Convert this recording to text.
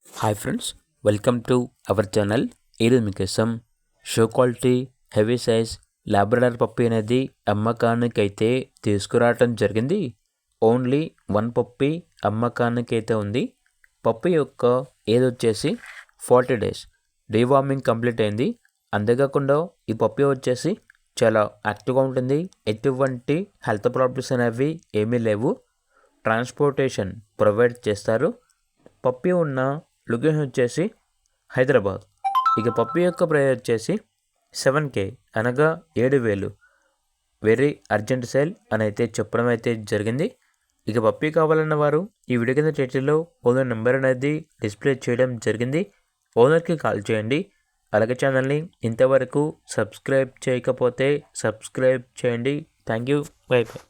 Hi friends, welcome to our channel. ఈరోజు మీకోసం show quality heavy size Labrador puppy అనేది అమ్మకానికి అయితే తీసుకురావటం జరిగింది. ఓన్లీ 1 పప్పి అమ్మకానికి అయితే ఉంది. పప్పి యొక్క ఏజ్ వచ్చేసి 40 డేస్. డీవార్మింగ్ కంప్లీట్ అయింది. అంతేకాకుండా ఈ పప్పి వచ్చేసి చాలా యాక్టివ్గా ఉంటుంది. ఎటువంటి హెల్త్ ప్రాబ్లమ్స్ అనేవి ఏమీ లేవు. ట్రాన్స్పోర్టేషన్ ప్రొవైడ్ చేస్తారు. పప్పి ఉన్న లొకేషన్ వచ్చేసి హైదరాబాద్. ఇక పప్పి యొక్క ప్రైస్ వచ్చేసి 7K అనగా 7,000. వెరీ అర్జెంట్ సేల్ అని అయితే చెప్పడం అయితే జరిగింది. ఇక పప్పి కావాలన్న వారు ఈ వీడియో కింద టైటిల్లో ఓనర్ నెంబర్ అనేది డిస్ప్లే చేయడం జరిగింది. ఓనర్కి కాల్ చేయండి. అలాగే ఛానల్ని ఇంతవరకు సబ్స్క్రైబ్ చేయకపోతే సబ్స్క్రైబ్ చేయండి. Thank you. By by.